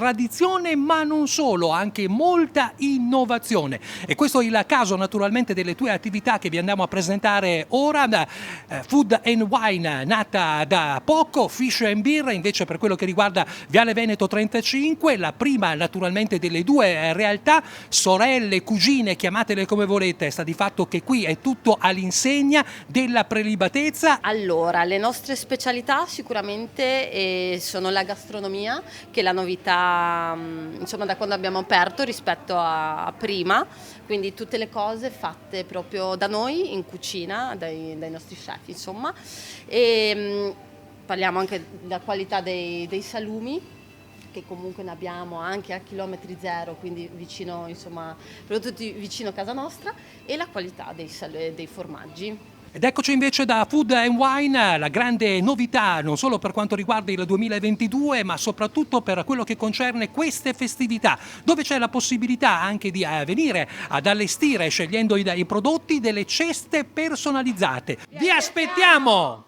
tradizione, ma non solo, anche molta innovazione. E questo è il caso naturalmente delle tue attività che vi andiamo a presentare ora. Food and Wine, nata da poco, Fish and Beer invece per quello che riguarda Viale Veneto 35, la prima naturalmente delle due realtà, sorelle, cugine, chiamatele come volete, sta di fatto che qui è tutto all'insegna della prelibatezza. Allora, le nostre specialità sicuramente sono la gastronomia, che è la novità insomma da quando abbiamo aperto rispetto a prima, quindi tutte le cose fatte proprio da noi in cucina, dai nostri chef insomma, e parliamo anche della qualità dei salumi, che comunque ne abbiamo anche a chilometri zero, quindi vicino, insomma, prodotti vicino a casa nostra, e la qualità dei formaggi. Ed eccoci invece da Food and Wine, la grande novità non solo per quanto riguarda il 2022 ma soprattutto per quello che concerne queste festività, dove c'è la possibilità anche di venire ad allestire, scegliendo i prodotti, delle ceste personalizzate. Vi aspettiamo!